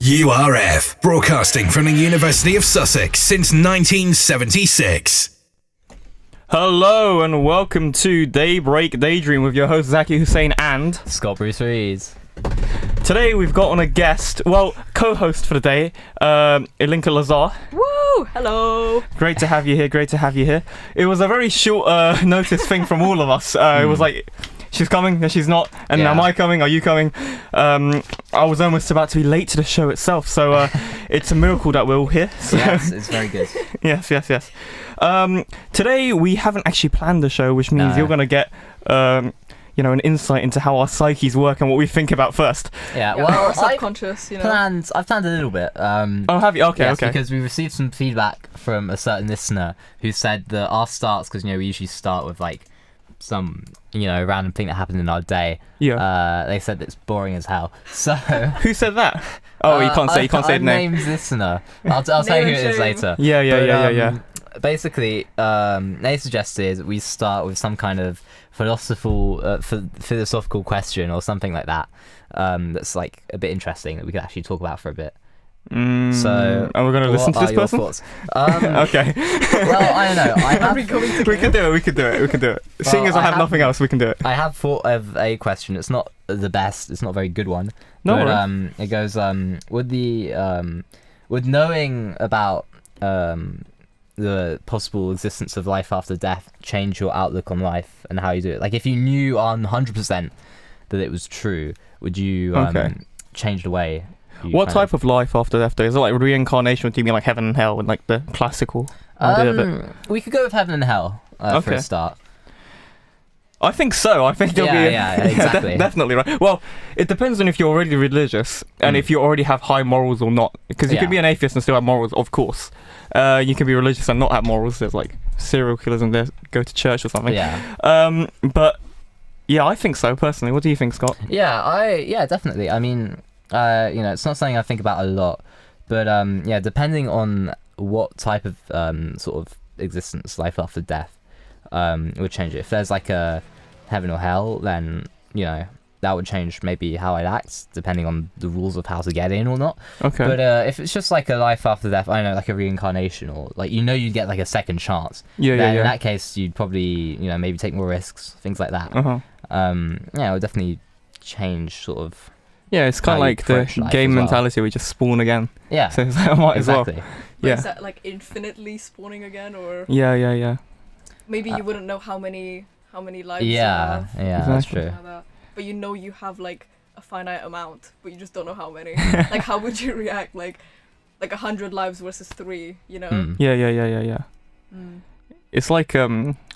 URF, broadcasting from the University of Sussex since 1976. Hello and welcome to Daybreak Daydream with your host Zaki Hussein and Scott Bruce Rees. Today we've got on a guest, co-host for the day, Ilinca Lazar. Woo! Hello! Great to have you here, It was a very short notice thing from all of us. It was like, she's coming, then she's not, and am I coming, are you coming? I was almost about to be late to the show itself, so it's a miracle that we're all here. So. Yes, it's very good. Yes. Today we haven't actually planned the show, which means you're going to get an insight into how our psyches work and what we think about first. Yeah, well, subconscious, I've planned a little bit. Have you? Okay. Because we received some feedback from a certain listener who said that our starts, because we usually start with like some random thing that happened in our day. Yeah. They said it's boring as hell. So who said that? Oh, you can't say the name. Named listener. I'll tell you who it is later. Yeah. Basically, they suggested we start with some kind of philosophical question or something like that. That's like a bit interesting that we could actually talk about for a bit. So, and we're going to listen to this person? Okay. Well, I don't know. We can do it. Well, seeing as I have nothing else, we can do it. I have thought of a question. It's not the best. It's not a very good one. No. But it goes. Would knowing about the possible existence of life after death change your outlook on life and how you do it? Like, if you knew 100% that it was true, would you change the way? What type of life after death? Is it like reincarnation? Do you mean like heaven and hell and like the classical idea of it? We could go with heaven and hell for a start. I think so. I think it'll be exactly. Definitely right. Well, it depends on if you're already religious and if you already have high morals or not. Because you can be an atheist and still have morals, of course. You can be religious and not have morals. There's like serial killers and they go to church or something. Yeah. But yeah, I think so personally. What do you think, Scott? Yeah, definitely. I mean, it's not something I think about a lot, but depending on what type of sort of existence, life after death, would change it. If there's like a heaven or hell, then that would change maybe how I'd act, depending on the rules of how to get in or not. Okay. But if it's just like a life after death, I don't know, like a reincarnation, or like you'd get like a second chance. Yeah. In that case, you'd probably maybe take more risks, things like that. It would definitely change sort of. Yeah, it's kind of like the game mentality where you just spawn again. Yeah. So it's like, I might as well. Yeah. Is that like infinitely spawning again, or? Yeah. Maybe you wouldn't know how many lives. Yeah, that's true. But you have like a finite amount, but you just don't know how many. Like, how would you react? Like 100 lives versus 3. Yeah. Mm. It's like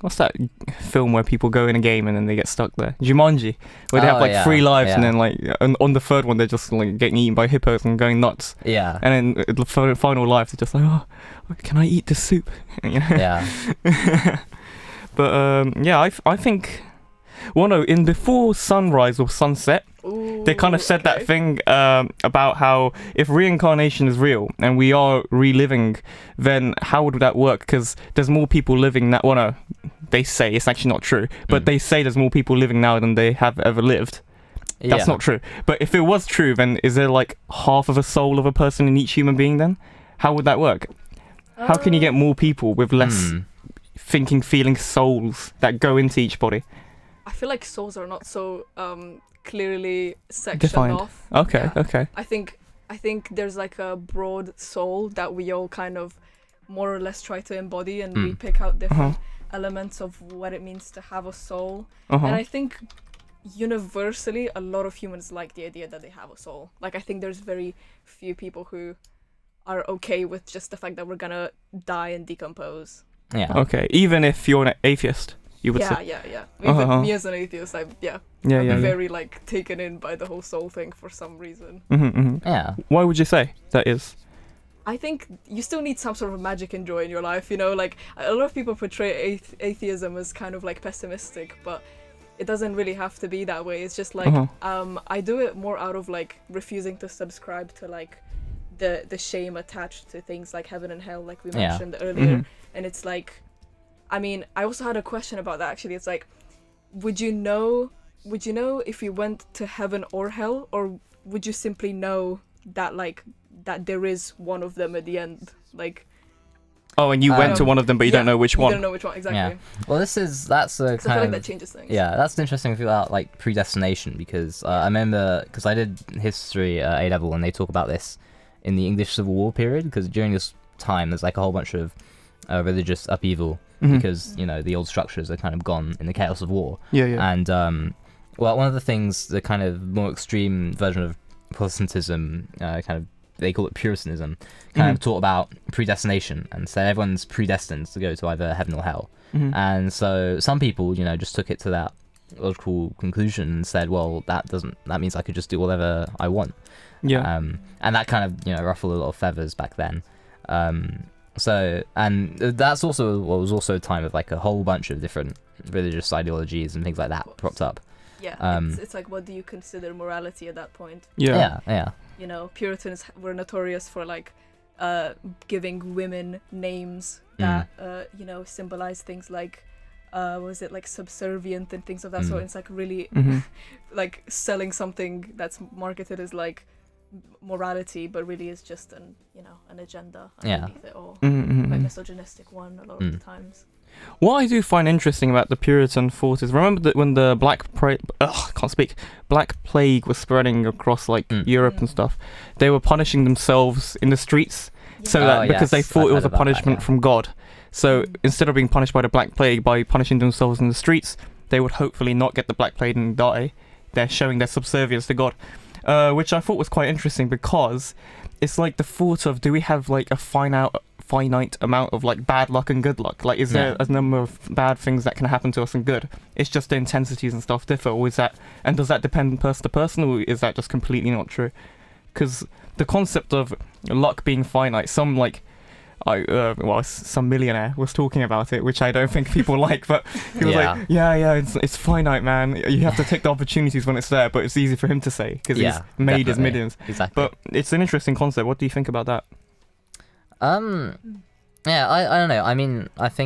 what's that film where people go in a game and then they get stuck there? Jumanji, where they have like 3 lives and then like on the third one they're just like getting eaten by hippos and going nuts. Yeah. And then the final life they're just like, oh, can I eat the soup? Yeah. But I think. Well, no, in Before Sunrise or Sunset, they kind of said that thing about how if reincarnation is real and we are reliving, then how would that work? Because there's more people living now. Well, no, they say it's actually not true, but they say there's more people living now than they have ever lived. That's not true. But if it was true, then is there like half of a soul of a person in each human being then? How would that work? How can you get more people with less thinking, feeling souls that go into each body? I feel like souls are not so clearly sectioned defined off. Okay. I think there's like a broad soul that we all kind of more or less try to embody, and we pick out different elements of what it means to have a soul. And I think universally a lot of humans like the idea that they have a soul. Like, I think there's very few people who are okay with just the fact that we're gonna die and decompose. Yeah. Okay. Even if you're an atheist. You would say. Yeah. Even me as an atheist, I'm very like taken in by the whole soul thing for some reason. Yeah. Why would you say that is? I think you still need some sort of magic and joy in your life, like a lot of people portray atheism as kind of like pessimistic, but it doesn't really have to be that way. It's just like I do it more out of like refusing to subscribe to like the shame attached to things like heaven and hell, like we mentioned earlier. And it's like, I mean, I also had a question about that actually. It's like, would you know if you went to heaven or hell, or would you simply know that like that there is one of them at the end. Like, Oh, and you went to one of them, but you don't know which you one. don't know which one exactly. Yeah. Well, that's a So I feel kind like of that changes things. yeah, that's an interesting thing about like predestination because I remember because I did history at A level and they talk about this in the English Civil War period because during this time there's like a whole bunch of religious upheaval because you know the old structures are kind of gone in the chaos of war. Yeah. And well, one of the things, the kind of more extreme version of Protestantism, kind of they call it Puritanism, kind of taught about predestination and said everyone's predestined to go to either heaven or hell. And so some people, you know, just took it to that logical conclusion and said, well, that means I could just do whatever I want. Yeah. And that kind of, you know, ruffled a lot of feathers back then. So, and that's also what was also a time of like a whole bunch of different religious ideologies and things like that propped up. Yeah, it's like, what do you consider morality at that point? Yeah. You know, Puritans were notorious for like giving women names that you know, symbolize things like what was it, like subservient and things of that sort. It's like really like selling something that's marketed as like morality, but really is just an agenda underneath it all. Quite misogynistic one a lot of the times. What I do find interesting about the Puritan thought is, remember that when the Black Plague was spreading across like Europe and stuff, they were punishing themselves in the streets, so that because they thought it was a punishment from God. So instead of being punished by the Black Plague by punishing themselves in the streets, they would hopefully not get the Black Plague and die. They're showing their subservience to God, which I thought was quite interesting because it's like the thought of, do we have like a finite amount of like bad luck and good luck? Like, is there a number of bad things that can happen to us and good? It's just the intensities and stuff differ, or is that, and does that depend person to person, or is that just completely not true? Because the concept of luck being finite, some millionaire was talking about it, which I don't think people like, but he was like, it's finite, man. You have to take the opportunities when it's there, but it's easy for him to say because he's made his millions. Exactly. But it's an interesting concept. What do you think about that? Yeah, I don't know. I mean, I just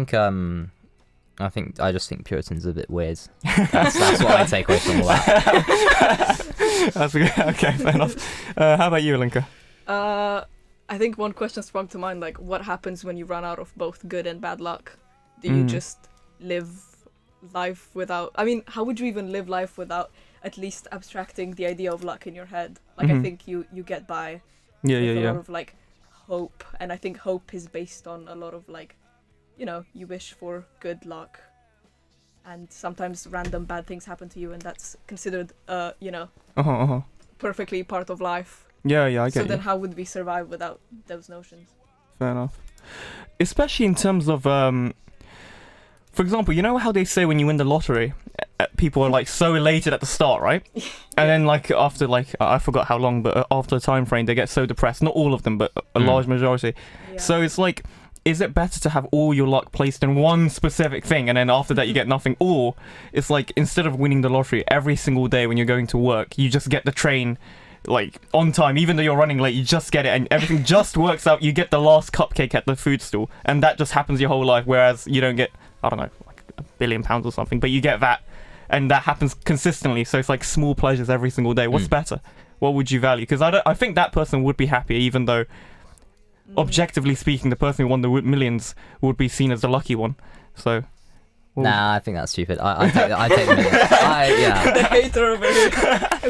think Puritans are a bit weird. That's what I take away from all that. That's okay, fair enough. How about you, Ilinca? I think one question sprung to mind, like, what happens when you run out of both good and bad luck? Do you just live life without... I mean, how would you even live life without at least abstracting the idea of luck in your head? Like, I think you get by with a lot of, like, hope. And I think hope is based on a lot of, like, you know, you wish for good luck. And sometimes random bad things happen to you, and that's considered, perfectly part of life. Yeah, I get So you. then how would we survive without those notions? Fair enough. Especially in terms of, for example, you know how they say when you win the lottery, people are like so elated at the start, right? And then like after like, I forgot how long, but after a time frame, they get so depressed. Not all of them, but a large majority. Yeah. So it's like, is it better to have all your luck placed in one specific thing and then after that you get nothing? Or it's like, instead of winning the lottery every single day when you're going to work, you just get the train like on time, even though you're running late, you just get it and everything just works out. You get the last cupcake at the food stall and that just happens your whole life, whereas you don't get, I don't know, like £1 billion or something, but you get that and that happens consistently. So it's like small pleasures every single day. What's better? What would you value? Because I think that person would be happier, even though objectively speaking, the person who won the millions would be seen as the lucky one. So Nah, I think that's stupid. I take the millions. The hater over here.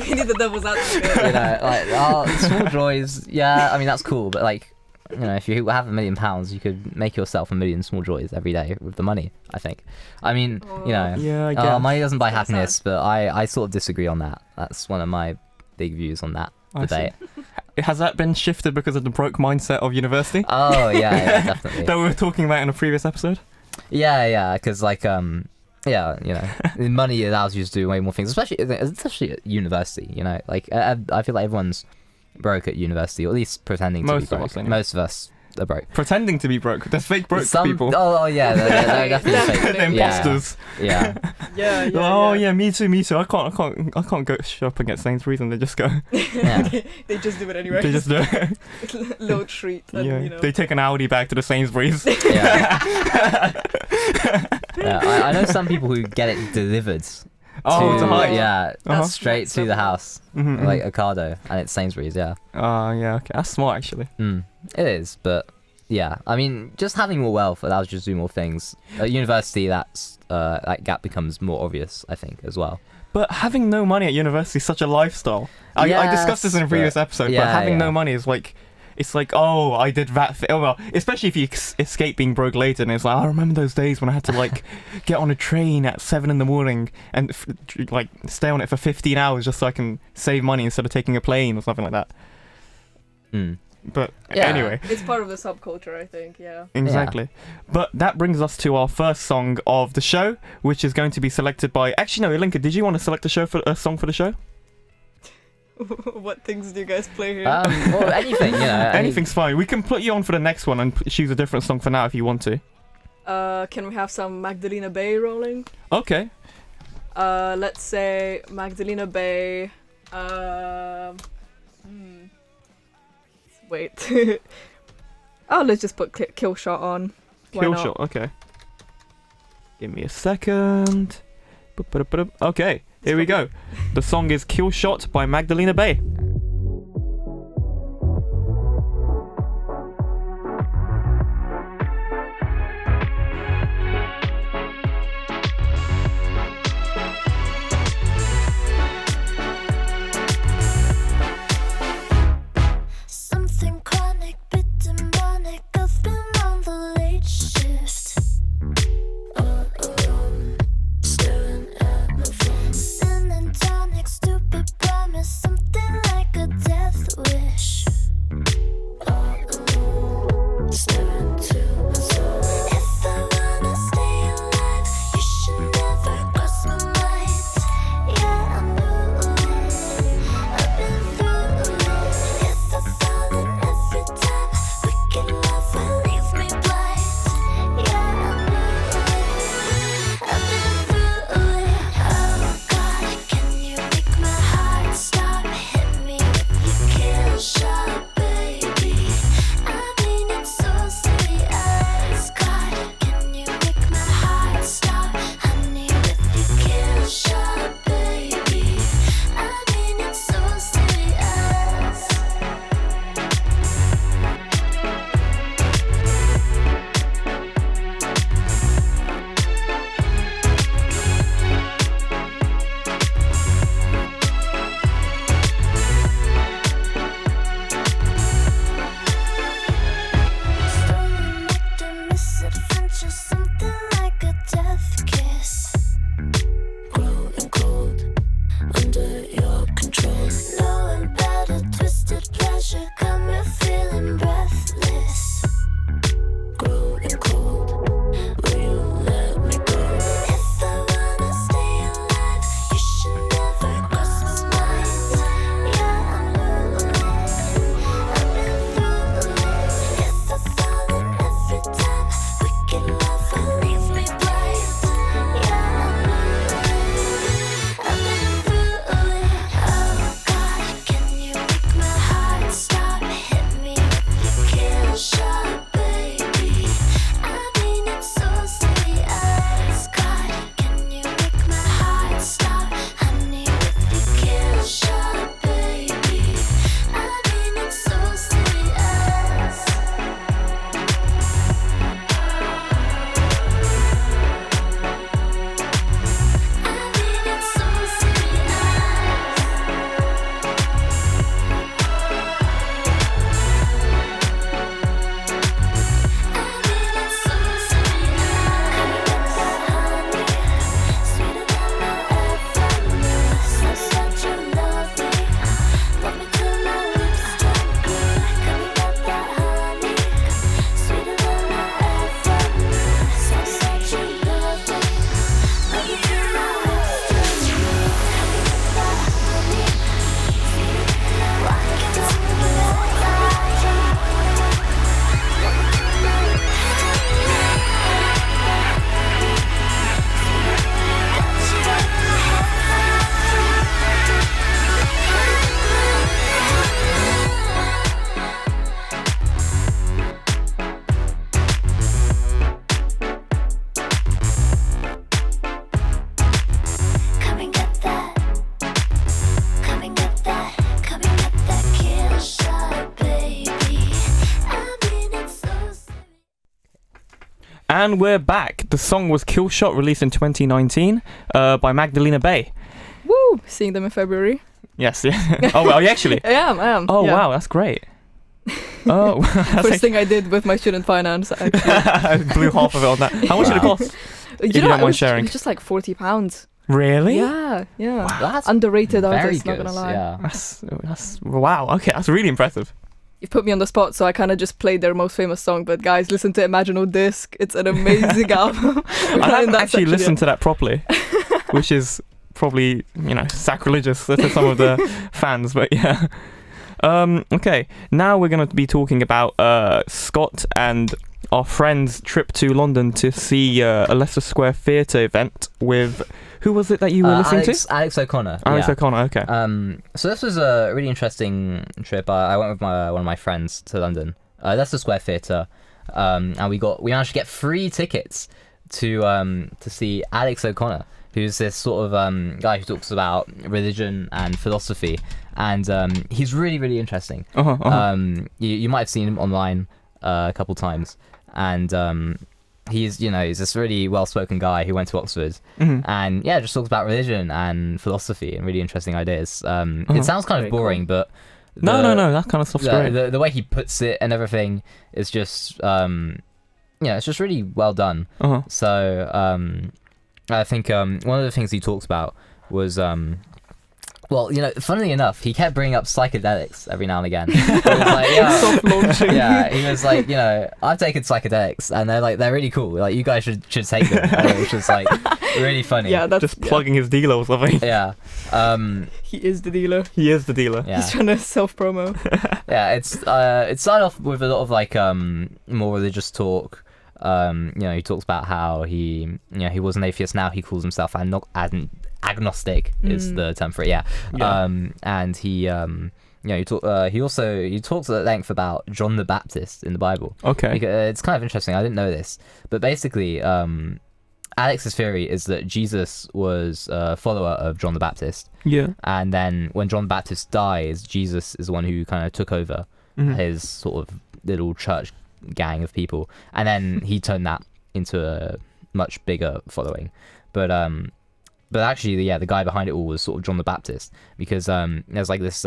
We need the devil's advocate. You know, like small joys. Yeah, I mean that's cool, but like, you know, if you have £1 million, you could make yourself 1 million small joys every day with the money. I think. I mean, you know, I guess. money doesn't buy That's happiness, sad. but I sort of disagree on that. That's one of my big views on that debate. Has that been shifted because of the broke mindset of university Oh yeah, definitely. that we were talking about in a previous episode? Yeah, because like you know, money allows you to do way more things, especially at university. You know, like I feel like everyone's broke at university, or at least pretending to be broke. Anyway. Most of us are broke. Pretending to be broke. There's fake broke people. Oh yeah, they're definitely fake. The imposters. Yeah. Me too. I can't go shop and get Sainsbury's and they just go. Yeah. They just do it anyway. They just do it. Little treat. And, Yeah. you know. They take an Audi back to the Sainsbury's. Yeah. I know some people who get it delivered. Oh, to hide. Yeah, Uh-huh. straight to the house, Mhm, like mhm. Ocado, and it's Sainsbury's. Yeah. Yeah, okay. That's smart, actually. It is, but yeah, I mean, just having more wealth allows you to do more things. At university, that gap becomes more obvious, I think, as well. But having no money at university is such a lifestyle. I discussed this in a previous episode, but having no money is like, it's like, oh, I did that. Oh, well, especially if you escape being broke later, and it's like, I remember those days when I had to like get on a train at 7 a.m. and like stay on it for 15 hours just so I can save money instead of taking a plane or something like that. But anyway, it's part of the subculture, I think. Yeah. Exactly. But that brings us to our first song of the show, which is going to be selected by. Actually, no, Ilinca, did you want to select a song for the show? What things do you guys play here? Well, anything, you know. Anything's fine. We can put you on for the next one and choose a different song for now if you want to. Can we have some Magdalena Bay rolling? Okay. Let's say Magdalena Bay. Wait. Let's just put Kill Shot on. Why Kill not? Shot, okay. Give me a second. Okay, here we go. The song is Kill Shot by Magdalena Bay. Something chronic, bit demonic. I've been on the late shift. Staring at my phone. Sin and tonic, stupid promise. Something like And we're back. The song was Kill Shot, released in 2019 by Magdalena Bay. Woo! Seeing them in February. Yes, yeah. Oh, are you actually? I am. Oh, yeah. wow, that's great. Oh, First thing I did with my student finance, actually. I blew half of it on that. How much did it cost? You you don't mind it was, sharing. It was just like £40. Really? Yeah. That's Underrated very artist, good. not gonna lie. Yeah. That's wow. Okay, that's really impressive. You've put me on the spot, so I kind of just played their most famous song. But guys, listen to Imaginal Disc. It's an amazing album. I haven't actually listened to that properly, which is probably, sacrilegious to some of the fans, but yeah. Okay, now we're going to be talking about Scott and our friend's trip to London to see a Leicester Square Theatre event with... Who was it that you were listening to? Alex O'Connor. Alex O'Connor, okay. So this was a really interesting trip. I went with one of my friends to London, Leicester Square Theatre, and we managed to get free tickets to see Alex O'Connor, who's this sort of guy who talks about religion and philosophy, and he's really, really interesting. You might have seen him online a couple times, and he's this really well-spoken guy who went to Oxford, and just talks about religion and philosophy and really interesting ideas. It sounds kind of boring, but no, that kind of stuff's great. The way he puts it and everything is just it's just really well done. So I think one of the things he talks about was funnily enough, he kept bringing up psychedelics every now and again. He was like, Soft launching. yeah, he was like, I've taken psychedelics and they're really cool. Like, you guys should take them. Which was like really funny. Yeah, that's just plugging his dealer or something. Yeah. He is the dealer. He is the dealer. Yeah. He's trying to self-promo. Yeah, it started off with a lot of like more religious talk. He talks about how he was an atheist. Now he calls himself agnostic is the term for it. And he he talks at length about John the Baptist in the Bible. Okay. It's kind of interesting. I didn't know this, but basically Alex's theory is that Jesus was a follower of John the Baptist. Yeah. And then when John the Baptist dies, Jesus is the one who kind of took over his sort of little church gang of people, and then he turned that into a much bigger following. But actually, the guy behind it all was sort of John the Baptist, because there's like this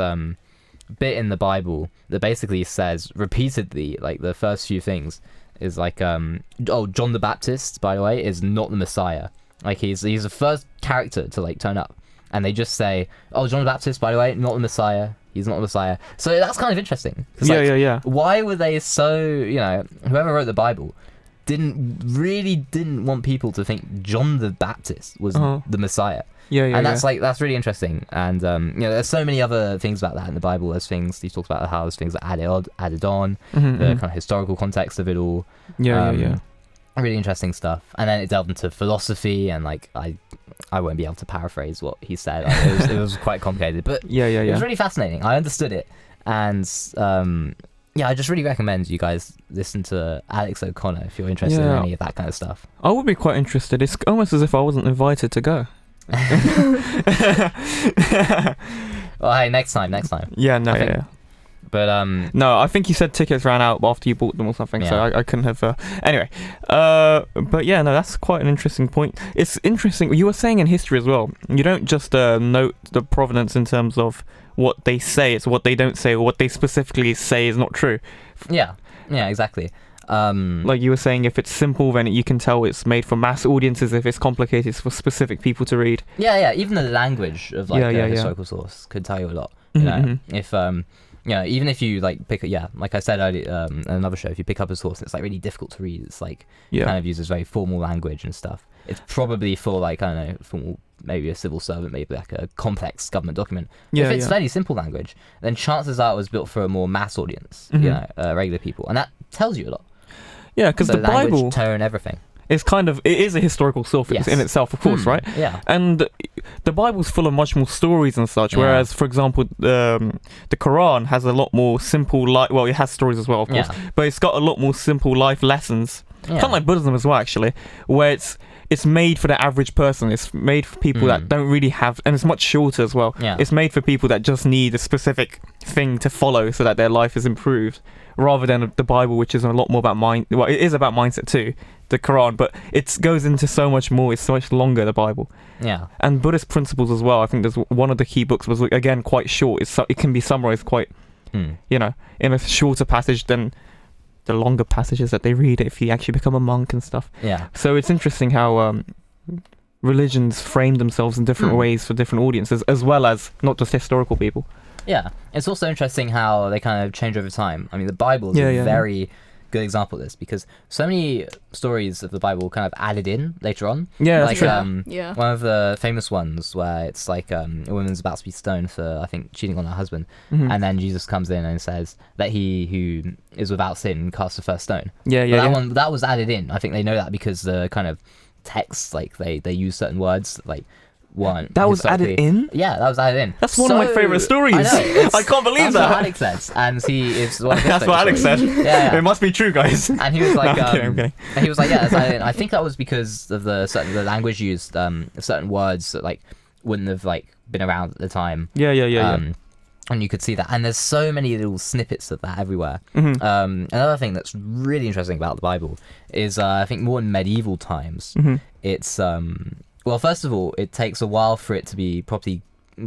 bit in the Bible that basically says repeatedly, like the first few things is like, John the Baptist, by the way, is not the Messiah. Like he's the first character to like turn up, and they just say, oh, John the Baptist, by the way, not the Messiah. He's not the Messiah. So that's kind of interesting. Yeah. Why were they so, whoever wrote the Bible didn't want people to think John the Baptist was the Messiah. And that's really interesting. And there's so many other things about that in the Bible. There's things he talks about how there's things that added on, the kind of historical context of it all. Really interesting stuff. And then it delved into philosophy, and like I won't be able to paraphrase what he said. It was quite complicated, but it was really fascinating. I understood it, and I just really recommend you guys listen to Alex O'Connor if you're interested in any of that kind of stuff. I would be quite interested. It's almost as if I wasn't invited to go. Well, hey, next time. Yeah, no, But no, I think you said tickets ran out after you bought them or something, so I couldn't have. Anyway, but yeah, no, that's quite an interesting point. It's interesting. You were saying in history as well. You don't just note the provenance in terms of what they say; it's what they don't say, or what they specifically say is not true. Yeah, exactly. Like you were saying, if it's simple, then you can tell it's made for mass audiences. If it's complicated, it's for specific people to read. Yeah. Even the language of like a historical source could tell you a lot. You know, if even if you like pick like I said earlier in another show, if you pick up a source, it's like really difficult to read. It's like kind of uses very formal language and stuff. It's probably for like, I don't know, formal, maybe a civil servant, maybe like a complex government document. If it's fairly simple language, then chances are it was built for a more mass audience, regular people, and that tells you a lot. Yeah, because the language, Bible, tone, everything. It is a historical source in itself, of course, right? Yeah. And the Bible's full of much more stories and such, whereas, for example, the Quran has a lot more simple life. Well, it has stories as well, of course, but it's got a lot more simple life lessons Yeah. Kind of like Buddhism as well, actually, where it's made for the average person. It's made for people that don't really have, and it's much shorter as well. Yeah. It's made for people that just need a specific thing to follow so that their life is improved, rather than the Bible, which is a lot more about mind. Well, it is about mindset too, the Quran, but it goes into so much more. It's so much longer, the Bible. Yeah. And Buddhist principles as well. I think there's one of the key books was, again, quite short. It can be summarized quite, in a shorter passage than the longer passages that they read if you actually become a monk and stuff. Yeah. So it's interesting how religions frame themselves in different ways for different audiences, as well as not just historical people. Yeah. It's also interesting how they kind of change over time. I mean, the Bible is a very good example of this, because so many stories of the Bible kind of added in later on. Yeah, like true. One of the famous ones where it's like a woman's about to be stoned for, I think, cheating on her husband, and then Jesus comes in and says that he who is without sin casts the first stone. That was added in. I think they know that because the kind of text, like they use certain words like one. That was added in? Yeah, that was added in. That's one of my favourite stories. I know. I can't believe that's that. What Alex says, and he is one of his That's what Alex said. Yeah. It must be true, guys. And he was like, I'm kidding. And he was like, yeah, that's added in. I think that was because of the language used, certain words that like wouldn't have like been around at the time. Yeah. And you could see that, and there's so many little snippets of that everywhere. Another thing that's really interesting about the Bible is, I think more in medieval times, it's well, first of all, it takes a while for it to be properly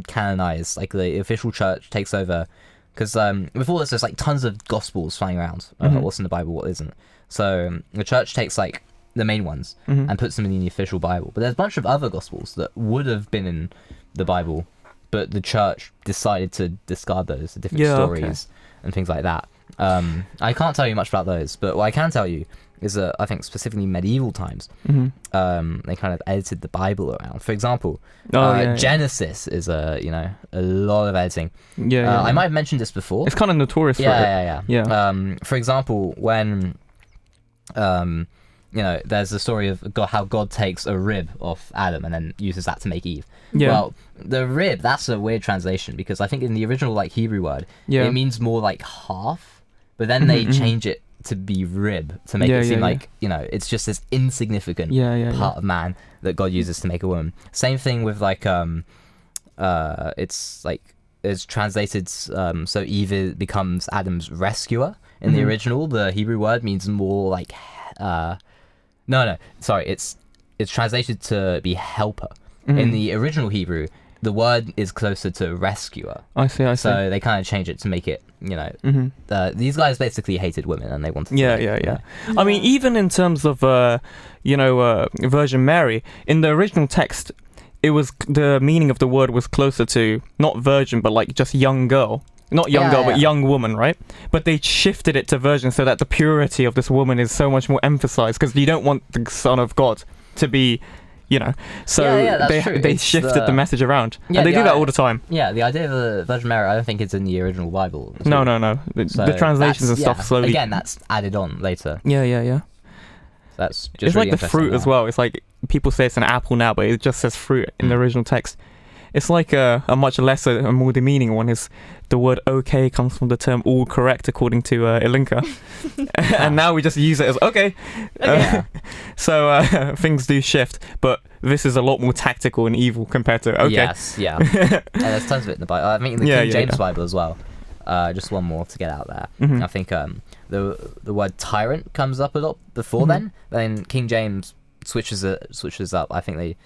canonized. Like the official church takes over, because before this, there's like tons of gospels flying around. What's in the Bible, what isn't. So the church takes like the main ones and puts them in the official Bible. But there's a bunch of other gospels that would have been in the Bible, but the church decided to discard those, the different stories and things like that. I can't tell you much about those, but what I can tell you is that I think specifically medieval times, they kind of edited the Bible around. For example, Genesis is a lot of editing. I might have mentioned this before. It's kind of notorious for it. Yeah. For example, when there's the story of how God takes a rib off Adam and then uses that to make Eve. Well, the rib, that's a weird translation, because I think in the original like Hebrew word, it means more like half, but then they change it to be rib to make it seem like it's just this insignificant part of man that God uses to make a woman. Same thing with like it's translated so Eve becomes Adam's rescuer. In the original, the Hebrew word means more like it's translated to be helper. In the original Hebrew, the word is closer to rescuer. I see. So they kind of change it to make it, these guys basically hated women and they wanted to. Yeah. I mean, even in terms of, Virgin Mary, in the original text, it was, the meaning of the word was closer to, not virgin, but like just young girl. Not young girl, but young woman, right? But they shifted it to virgin so that the purity of this woman is so much more emphasized, because you don't want the Son of God to be... so they shifted the message around, and they do that all the time. Yeah, the idea of the Virgin Mary, I don't think it's in the original Bible. No. The translations and stuff slowly. Again, that's added on later. Yeah. That's just it's really like the fruit as well. It's like people say it's an apple now, but it just says fruit in the original text. It's like a much lesser and more demeaning one. Is the word okay comes from the term all correct, according to Ilinca. And now we just use it as okay. So things do shift, but this is a lot more tactical and evil compared to okay. Yes, yeah. And there's tons of it in the Bible. I mean, in the King James Bible as well. Just one more to get out there. I think the word tyrant comes up a lot before then. Then King James switches up. I think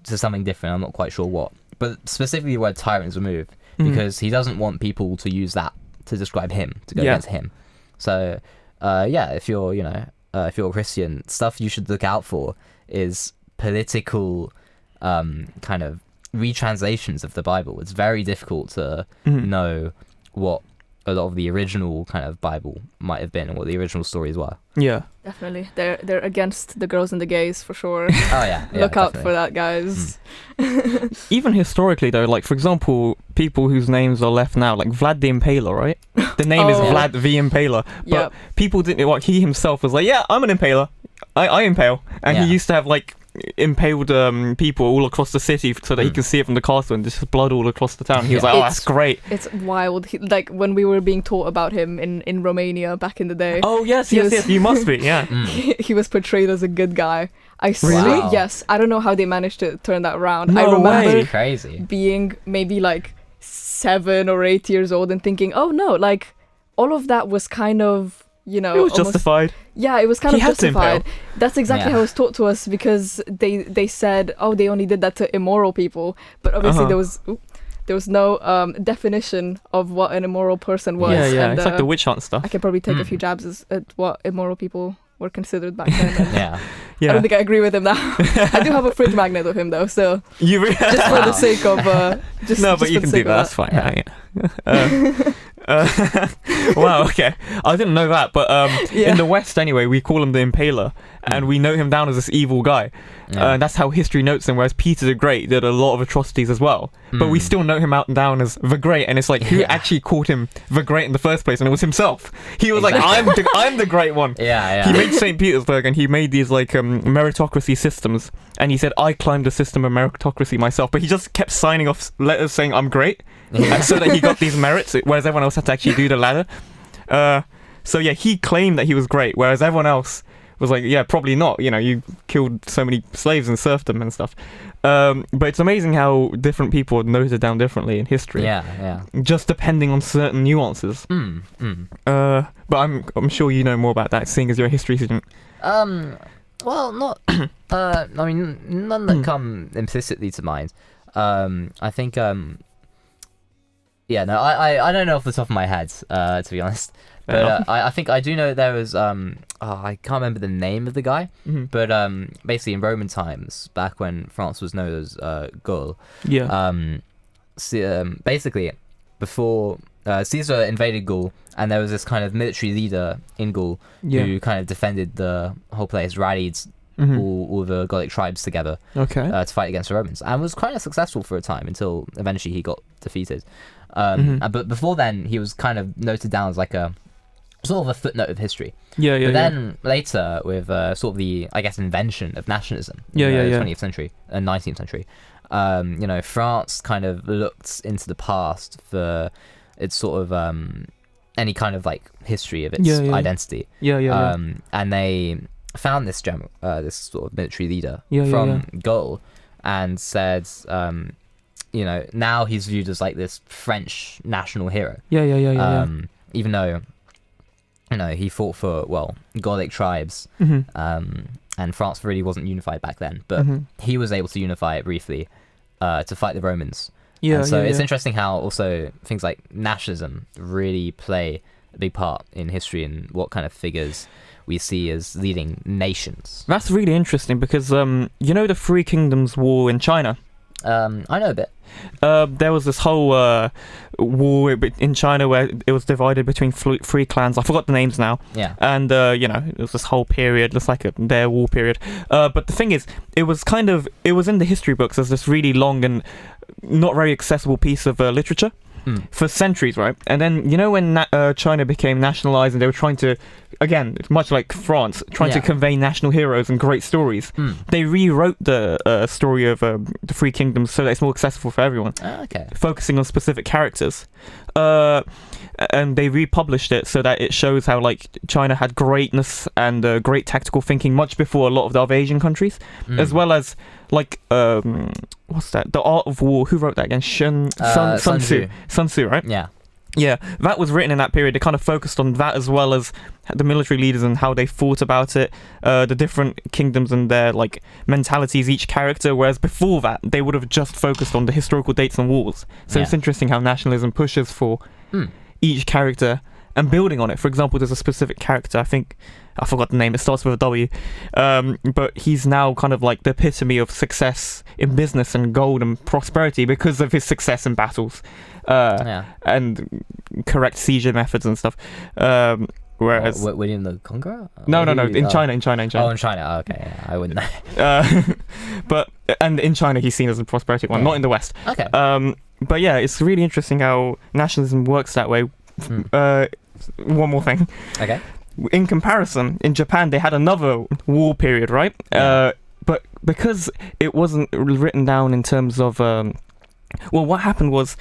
to something different. I'm not quite sure what. But specifically the word tyrant is removed because he doesn't want people to use that to describe him, to go against him. So, if you're, if you're a Christian, stuff you should look out for is political kind of retranslations of the Bible. It's very difficult to know what a lot of the original kind of Bible might have been and what the original stories were. Yeah. Definitely. They're against the girls and the gays for sure. Oh yeah. Look out for that, guys. Even historically though, like for example, people whose names are left now, like Vlad the Impaler, right? The name is Vlad the Impaler. But people didn't, he himself was like, yeah, I'm an impaler. I impale. And he used to have like impaled people all across the city so that he can see it from the castle, and there's just blood all across the town. He was like, oh, that's great. It's wild. Like when we were being taught about him in Romania back in the day. Oh yes, you must be, yeah. He was portrayed as a good guy. I swear, Really? Wow. yes. I don't know how they managed to turn that around. No I remember way. Crazy. being maybe like 7 or 8 years old and thinking, oh no, like all of that was kind of, you know, It was almost- justified. Yeah, it was kind He of had to impale. justified. That's exactly Yeah. how it was taught to us, because they said, oh, they only did that to immoral people, but obviously there was no definition of what an immoral person was. Yeah. And, It's like the witch hunt stuff. I can probably take a few jabs at what immoral people were considered back then. And Yeah. Yeah. I don't think I agree with him now. I do have a fridge magnet of him though, so You just for the sake of just no, just but you for can the do sake that. of That's fine. Yeah. Wow. Okay. I didn't know that, but Yeah. in the West anyway, we call him the Impaler, and we note him down as this evil guy. Yeah. That's how history notes him. Whereas Peter the Great did a lot of atrocities as well, but we still note him out and down as the Great. And it's like, who Yeah. actually called him the Great in the first place? And it was himself. He was like, I'm the Great one. Yeah. He made St. Petersburg, and he made these like meritocracy systems, and he said, I climbed the system of meritocracy myself, but he just kept signing off letters saying I'm great, so that he got these merits, whereas everyone else had to actually do the ladder. So yeah, he claimed that he was great, whereas everyone else was like, yeah, probably not, you know, you killed so many slaves and serfdom and stuff. But it's amazing how different people are noted down differently in history, Yeah. just depending on certain nuances. But I'm sure you know more about that, seeing as you're a history student. Well, not. I mean, none that come implicitly to mind. I think. Yeah, no, I don't know off the top of my head, to be honest. But I think I do know there was. I can't remember the name of the guy, but basically in Roman times, back when France was known as Gaul. Yeah. Basically, before Caesar invaded Gaul, and there was this kind of military leader in Gaul who kind of defended the whole place, rallied all the Gallic tribes together Okay. to fight against the Romans, and was kind of successful for a time until eventually he got defeated. But before then, he was kind of noted down as like a sort of a footnote of history. Yeah. But then later, with sort of the, I guess, invention of nationalism in Yeah. the 20th century and 19th century, you know, France kind of looked into the past for its sort of any kind of like history of its identity. Yeah. And they found this this sort of military leader Yeah, from Gaul, and said, you know, now he's viewed as like this French national hero. Yeah. Even though, you know, he fought for, well, Gallic tribes, and France really wasn't unified back then, but he was able to unify it briefly to fight the Romans. And so it's interesting how also things like nationalism really play a big part in history and what kind of figures we see as leading nations. That's really interesting because, you know, the Three Kingdoms War in China? I know a bit. There was this whole war in China where it was divided between three clans. I forgot the names now. Yeah. And, you know, it was this whole period. It's like their war period. But the thing is, it was in the history books as this really long and not very accessible piece of literature for centuries, right? And then, you know, when China became nationalized and they were trying to, again, much like France, trying to convey national heroes and great stories, they rewrote the story of the Three Kingdoms so that it's more accessible for everyone, Okay. focusing on specific characters. And they republished it so that it shows how like China had greatness and great tactical thinking much before a lot of the other Asian countries, as well as like what's that? The Art of War. Who wrote that again? Sun Tzu. Sun Tzu, right? Yeah. Yeah, that was written in that period. They kind of focused on that as well as the military leaders and how they thought about it, the different kingdoms and their like mentalities, each character. Whereas before that, they would have just focused on the historical dates and wars. So it's interesting how nationalism pushes for each character and building on it. For example, there's a specific character, I forgot the name, it starts with a W, but he's now kind of like the epitome of success in business and gold and prosperity because of his success in battles and correct seizure methods and stuff. Whereas William the Conqueror? No, in China. Oh, in China. Oh, okay, yeah, I wouldn't know. But in China he's seen as a prosperity one, not in the West. Okay. But yeah, it's really interesting how nationalism works that way. One more thing. Okay. In comparison, in Japan they had another war period, right? but because it wasn't written down in terms of what happened was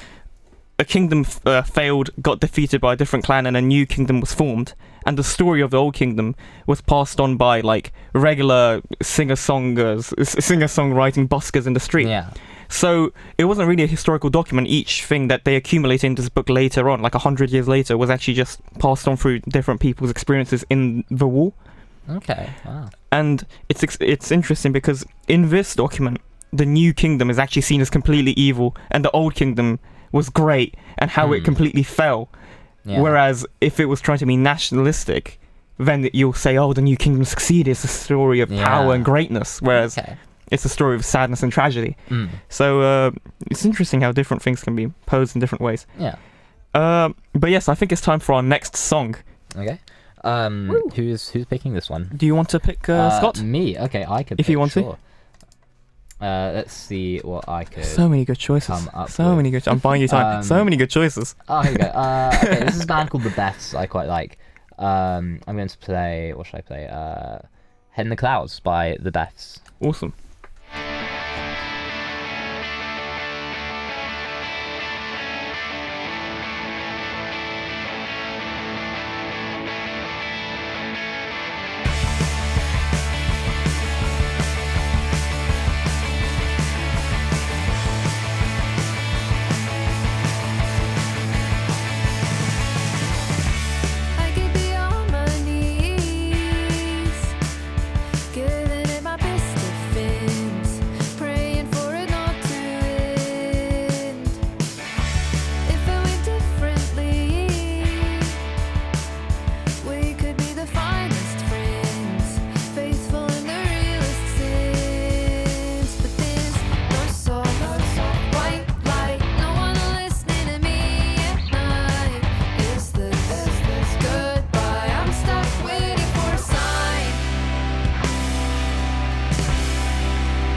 a kingdom failed, got defeated by a different clan, and a new kingdom was formed. And the story of the old kingdom was passed on by like regular singer-songwriting buskers in the street. Yeah. So it wasn't really a historical document. Each thing that they accumulated in this book later on, like 100 years later, was actually just passed on through different people's experiences in the war. Okay. Wow. And it's interesting because in this document, the new kingdom is actually seen as completely evil, and the old kingdom was great, and how it completely fell. Yeah. Whereas if it was trying to be nationalistic, then you'll say, oh, the new kingdom succeeded. It's a story of power and greatness. Whereas it's a story of sadness and tragedy. So it's interesting how different things can be posed in different ways. Yeah. But yes, I think it's time for our next song. Okay. Who's picking this one? Do you want to pick Scott? Me. Okay, I could. If you want to. Let's see what I could. So many good choices. Many good. I'm buying you time. So many good choices. Oh, here we go. Okay, this is a band called The Beths. I quite like. I'm going to play. What should I play? Head in the Clouds by The Beths. Awesome. I could be on my knees, giving it my best defense, praying for it not to end. If it went differently, we could be the finest friends, faithful in the realest sense. But there's no soft white light, no one listening to me at night. Is this goodbye? I'm stuck waiting for a sign.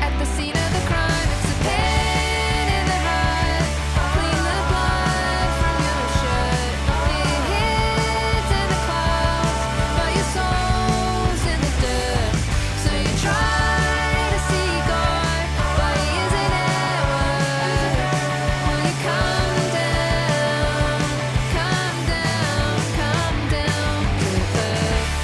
At the scene of the crime, it's a pen in the heart. Clean the blood from your shirt. Your head's in the clouds, but your soul's in the dirt. So you try to see God, but he isn't at work. Will you come down to earth?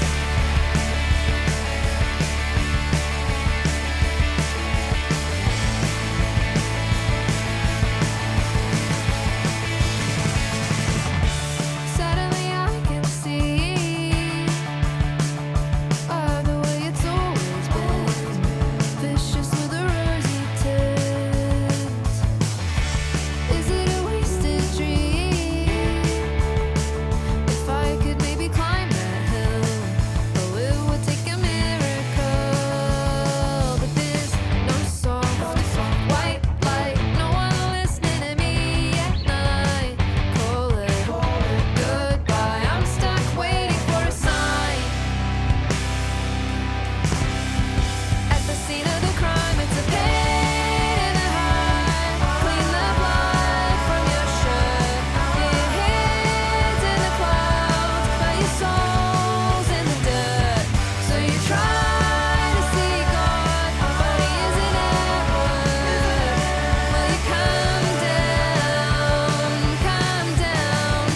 Suddenly I can see the way it's always been, vicious with a rosy tint. Is it a wasted dream? If I could maybe climb that hill, oh, it would take a miracle. But there's no soft white light, no one listening to me at night. Call it goodbye. I'm stuck waiting for a sign. At the scene of the crime, it's a pain in the heart. Clean the blood from your shirt. Your head's in the clouds, but your soul's in the dirt. So you try to see God, but he isn't at work. Will you come down to earth?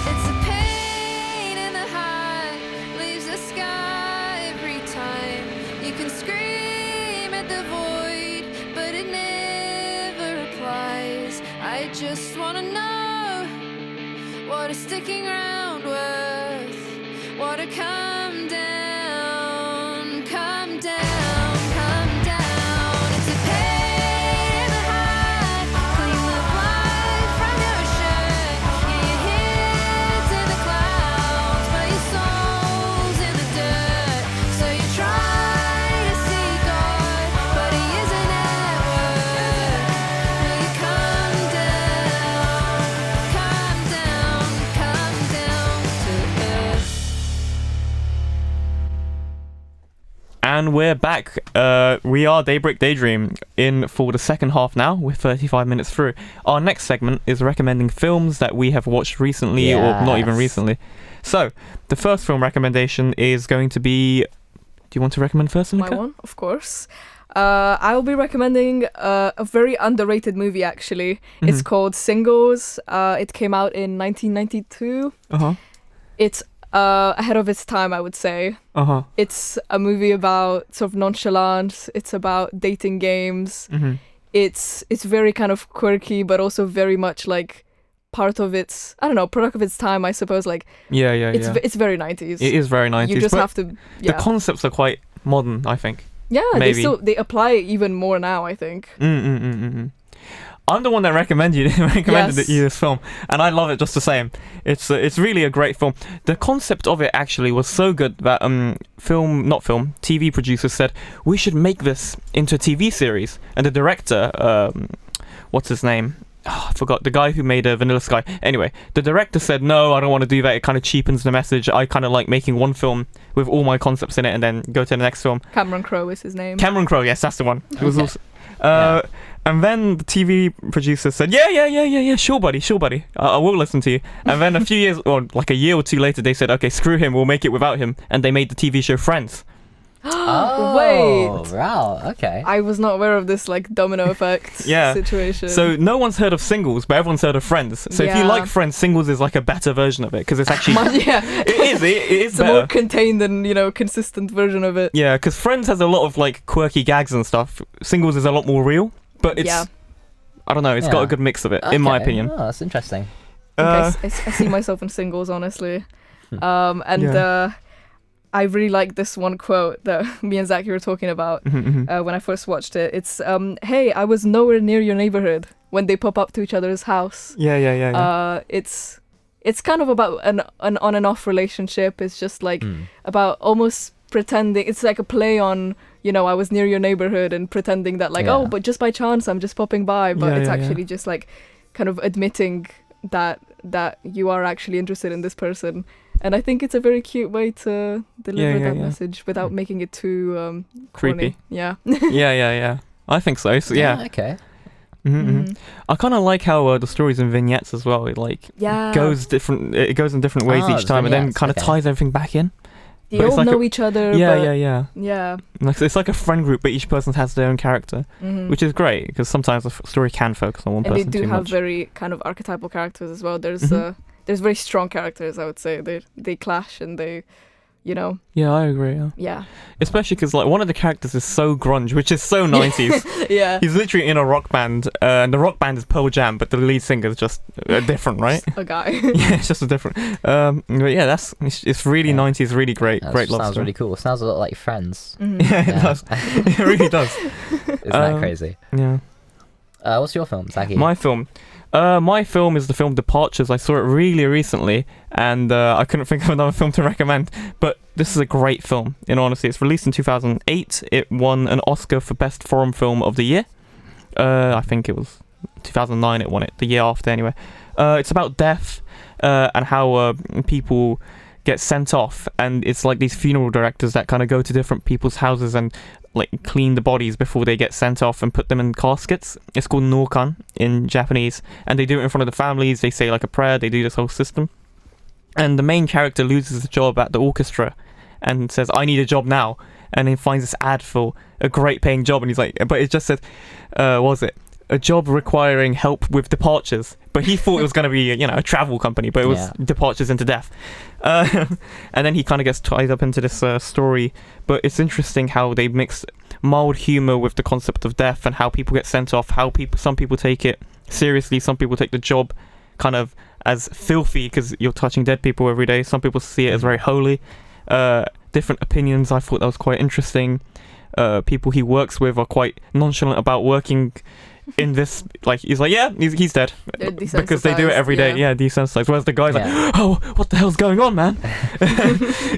It's a pain in the heart, leaves a scar every time. You can scream at the void, but it never applies. I just wanna know what is sticking around worth. What a come down, come down, come down. It's a pain in the heart, clean the blood from your shirt. Your head's in the clouds, but your soul's in the dirt. So you try to see God, but he isn't at work. And we're back. We are Daybreak Daydream in for the second half now. We're 35 minutes through. Our next segment is recommending films that we have watched recently or not even recently. So, the first film recommendation is going to be... Do you want to recommend first, Ilinca? My one, of course. I will be recommending a very underrated movie, actually. It's called Singles. It came out in 1992. Uh-huh. It's ahead of its time, I would say. Uh-huh. It's a movie about sort of nonchalance. It's about dating games. Mm-hmm. It's very kind of quirky, but also very much like part of its, I don't know, product of its time, I suppose. Like, it's very 90s. It is very 90s. You just have to, The concepts are quite modern, I think. Yeah, Maybe. they apply even more now, I think. I'm the one that recommended you this film, and I love it just the same. It's really a great film. The concept of it actually was so good that TV producers said we should make this into a TV series, and the director, what's his name? Oh, I forgot, the guy who made Vanilla Sky. Anyway, the director said, no, I don't want to do that. It kind of cheapens the message. I kind of like making one film with all my concepts in it and then go to the next film. Cameron Crowe is his name. Cameron Crowe, yes, that's the one. It was also, and then the TV producer said, yeah, sure, buddy. I will listen to you. And then a few years, or like a year or two later, they said, okay, screw him, we'll make it without him. And they made the TV show Friends. Oh, wait. Wow, okay. I was not aware of this like domino effect situation. So no one's heard of Singles, but everyone's heard of Friends. So if you like Friends, Singles is like a better version of it because it's actually it is it's better. A more contained and consistent version of it. Yeah, because Friends has a lot of like quirky gags and stuff. Singles is a lot more real, but it's I don't know. It's got a good mix of it, in my opinion. Oh, that's interesting. I see myself in Singles, honestly, I really like this one quote that me and Zach were talking about when I first watched it. It's, hey, I was nowhere near your neighborhood when they pop up to each other's house. Yeah. It's kind of about an on and off relationship. It's just like about almost pretending. It's like a play on, I was near your neighborhood and pretending that like, oh, but just by chance I'm just popping by. But it's actually just like kind of admitting that you are actually interested in this person. And I think it's a very cute way to deliver that message without making it too creepy. Yeah. yeah. I think so. Okay. I kind of like how the story's in vignettes as well. It goes different. It goes in different ways each time, and then kind of ties everything back in. They all know each other. Yeah. It's like a friend group, but each person has their own character, which is great because sometimes the story can focus on one person too much. And they do have very kind of archetypal characters as well. There's very strong characters, I would say. They clash and they, Yeah, I agree. Yeah. Especially because like one of the characters is so grunge, which is so 90s. Yeah. He's literally in a rock band, and the rock band is Pearl Jam, but the lead singer is just different, right? A guy. Yeah, it's just a different. But yeah, it's really 90s, really great love story. Sounds really cool. Sounds a lot like Friends. Yeah, it does. It really does. Isn't that crazy? Yeah. What's your film, Zaki? My film is the film Departures. I saw it really recently, and I couldn't think of another film to recommend. But this is a great film, in honesty. It's released in 2008. It won an Oscar for Best Foreign Film of the Year. I think it was 2009 it won it, the year after anyway. It's about death and how people get sent off, and it's like these funeral directors that kind of go to different people's houses and like clean the bodies before they get sent off and put them in caskets. It's called Nokan in Japanese, and they do it in front of the families. They say like a prayer. They do this whole system, and the main character loses his job at the orchestra and says, I need a job now, and he finds this ad for a great paying job, and he's like, but it just said what was it, a job requiring help with departures, but he thought it was going to be a travel company, but it was departures into death. And then he kind of gets tied up into this story, but it's interesting how they mix mild humor with the concept of death and how people get sent off, how some people take it seriously, some people take the job kind of as filthy because you're touching dead people every day, some people see it as very holy. Different opinions. I thought that was quite interesting. People he works with are quite nonchalant about working in this, like he's like, he's dead because they do it every day. Desensitized. Whereas the guy's like, oh, what the hell's going on, man?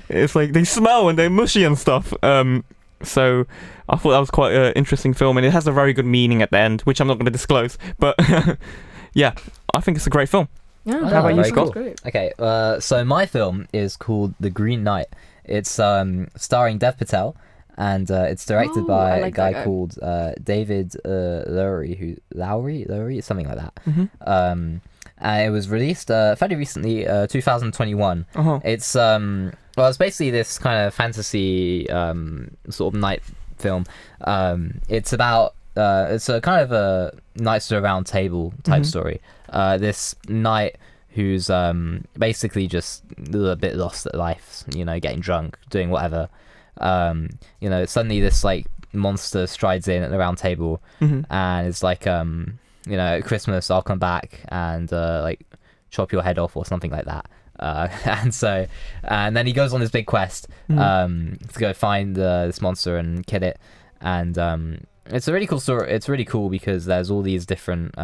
It's like they smell and they're mushy and stuff. So I thought that was quite an interesting film, and it has a very good meaning at the end, which I'm not going to disclose. But yeah, I think it's a great film. Yeah, how about you, Scott? Great. Okay, so my film is called The Green Knight. It's starring Dev Patel and it's directed Oh, by I a like guy that guy. called David Lowry, something like that. And it was released fairly recently, 2021. It's well, it's basically this kind of fantasy sort of night film. It's about it's a kind of a Knights of the Round Table type story. This knight who's basically just a bit lost at life, getting drunk, doing whatever. Suddenly this like monster strides in at the round table, and it's like at Christmas I'll come back and like chop your head off or something like that. And then he goes on this big quest to go find this monster and kill it. And it's a really cool story. It's really cool because there's all these different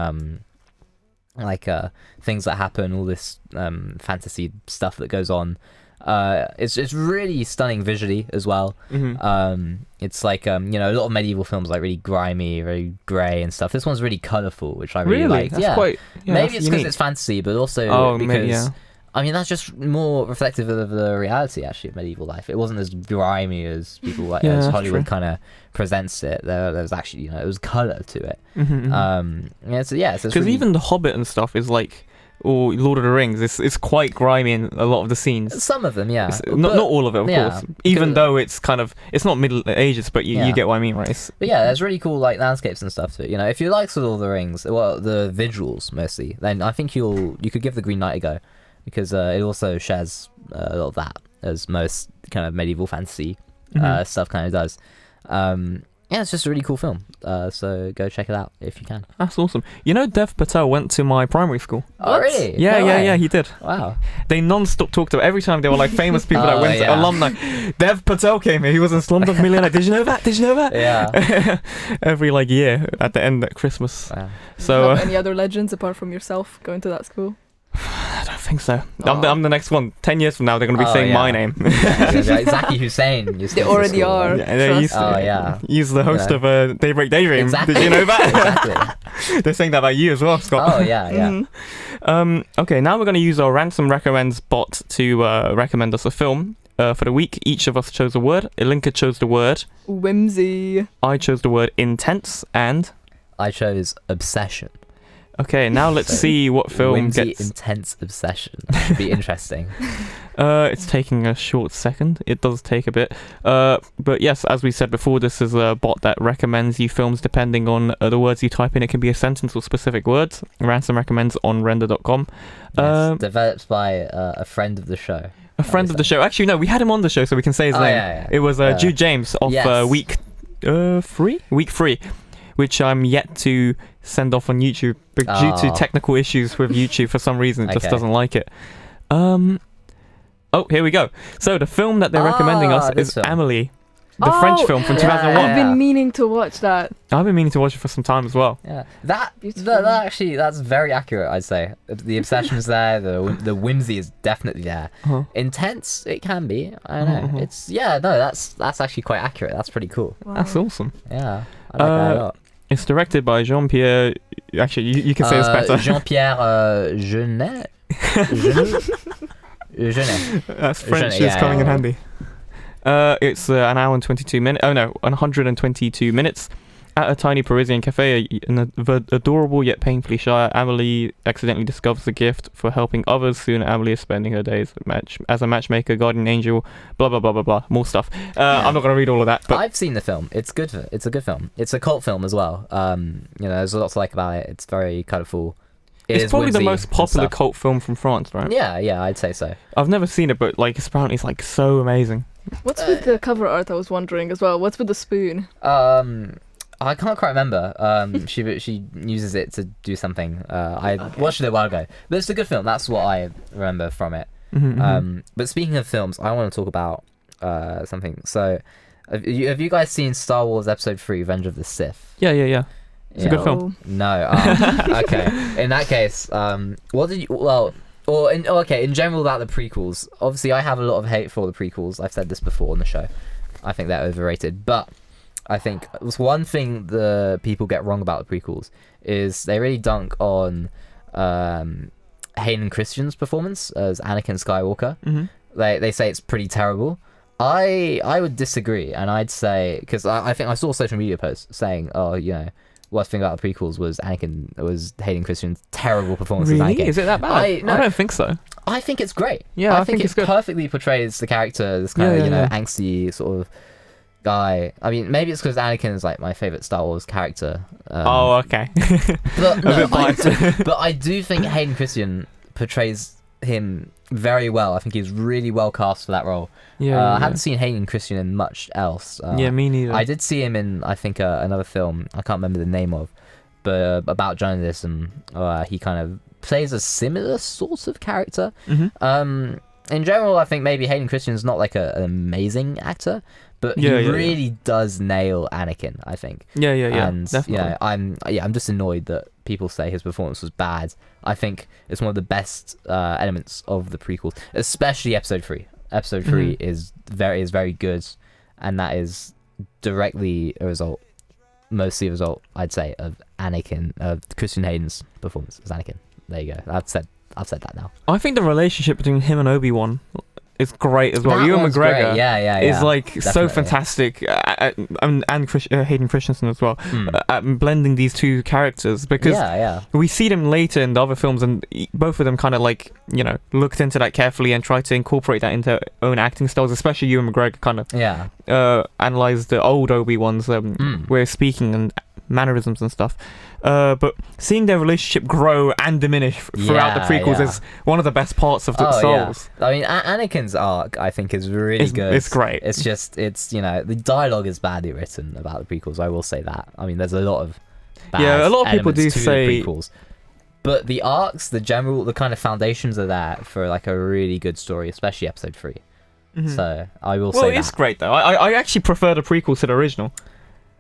things that happen, all this fantasy stuff that goes on. It's really stunning visually as well. It's like a lot of medieval films like really grimy, very grey and stuff. This one's really colourful, which I really like. That's quite, maybe that's it's because unique. it's fantasy, but also because maybe, yeah. I mean that's just more reflective of the reality actually of medieval life. It wasn't as grimy as people like as Hollywood kind of presents it. There's actually it was colour to it. Because really... even The Hobbit and stuff is like, or Lord of the Rings, it's quite grimy in a lot of the scenes. Some of them, yeah. Not all of it, of course. Even though it's not Middle Ages, but you get what I mean, right? But yeah, there's really cool like landscapes and stuff to it. If you like Lord of the Rings, well, the visuals mostly, then I think you could give The Green Knight a go, because it also shares a lot of that, as most kind of medieval fantasy stuff kind of does. It's just a really cool film. So go check it out if you can. That's awesome. Dev Patel went to my primary school. Oh, really? Yeah, No way. he did. Wow. They non-stop talked about every time they were like famous people that went to alumni. Dev Patel came here. He was in Slumdog Millionaire. Did you know that? Yeah. Every year at the end at Christmas. Wow. So any other legends apart from yourself going to that school? I don't think so. I'm the next one. 10 years from now, they're going to be saying my name. Zaki Hussein. They already are. Yeah, they used to. He's the host of Daybreak Daydream. Exactly. Did you know that? Exactly. They're saying that about you as well, Scott. Oh, yeah. Okay, now we're going to use our Ransom Recommends bot to recommend us a film. For the week, each of us chose a word. Ilinca chose the word Whimsy. I chose the word intense, and I chose obsession. Okay, now let's see what film Whimsy, gets... intense obsession. That should be interesting. It's taking a short second. It does take a bit. But yes, as we said before, this is a bot that recommends you films depending on the words you type in. It can be a sentence or specific words. Ransom recommends on render.com. Yes, developed by a friend of the show. A friend of the show. Actually, no, we had him on the show, so we can say his name. Yeah. It was Jude James of week 3, which I'm yet to send off on YouTube, but due to technical issues with YouTube, for some reason it just doesn't like it. Oh, here we go. So the film that they're recommending us is Amélie, the French film from 2001. I've been meaning to watch that. I've been meaning to watch it for some time as well. Yeah, that actually, that's very accurate, I'd say. The obsession's there, the whimsy is definitely there. Intense, it can be. I don't know. It's that's actually quite accurate. That's pretty cool. Wow. That's awesome. Yeah, I like that a lot. It's directed by Jean-Pierre. Actually, you can say this better. Jean-Pierre Jeunet. Jeunet. That's French. Is coming in handy. It's an hour and 22 minutes. Oh no, 122 minutes. At a tiny Parisian cafe, an adorable yet painfully shy Amélie accidentally discovers a gift for helping others. Soon, Amélie is spending her days as a matchmaker, guardian angel, blah blah blah blah blah. More stuff. I'm not gonna read all of that. But I've seen the film. It's good. It's a good film. It's a cult film as well. There's a lot to like about it. It's very colourful. It's probably the most popular cult film from France, right? Yeah, I'd say so. I've never seen it, but apparently it's so amazing. What's with the cover art? I was wondering as well. What's with the spoon? I can't quite remember. She uses it to do something. I watched it a while ago, but it's a good film. That's what I remember from it. But speaking of films, I want to talk about something. So, have you guys seen Star Wars Episode 3: Revenge of the Sith? Yeah. It's a good film. No. Okay. In that case, what did you? Well. In general about the prequels. Obviously, I have a lot of hate for the prequels. I've said this before on the show. I think they're overrated. But I think one thing the people get wrong about the prequels is they really dunk on Hayden Christensen's performance as Anakin Skywalker. They say it's pretty terrible. I would disagree, and I'd say, because I think I saw a social media post saying, oh, worst thing about the prequels was Hayden Christensen's terrible performance as Really? Anakin. Is it that bad? I don't think so. I think it's great. Yeah, I think it it's good. perfectly portrays the character, this kind of angsty sort of guy. I mean, maybe it's because Anakin is like my favorite Star Wars character. Okay. But, A bit biased. but I do think Hayden Christensen portrays him very well. I think he's really well cast for that role. I haven't seen Hayden Christensen in much else. Me neither. I did see him in, I think, another film I can't remember the name of, but about journalism. He kind of plays a similar sort of character. Mm-hmm. In general, I think maybe Hayden Christensen's not like an amazing actor, but he really does nail Anakin, I think. And definitely. I'm just annoyed that people say his performance was bad. I think it's one of the best elements of the prequels, especially Episode 3. Episode 3 is very good, and that is directly mostly a result, I'd say, of Christian Hayden's performance as Anakin. There you go. I've said that now. I think the relationship between him and Obi-Wan is great as well. That Ewan one's McGregor great. is like so Definitely. fantastic, and Hayden Christensen as well, at blending these two characters, because we see them later in the other films, and both of them kind of like, looked into that carefully and tried to incorporate that into their own acting styles, especially Ewan McGregor kind of analysed the old Obi-Wan's way of speaking and mannerisms and stuff. But seeing their relationship grow and diminish throughout the prequels is one of the best parts of the Star Wars. I mean, Anakin's arc, I think, is really good. It's great. It's just, the dialogue is badly written about the prequels, I will say that. I mean, there's a lot of bad a lot of people do elements to say the prequels. But the arcs, the kind of foundations are there for like a really good story, especially Episode 3. So I will say that. Well, it's great though. I actually prefer the prequel to the original.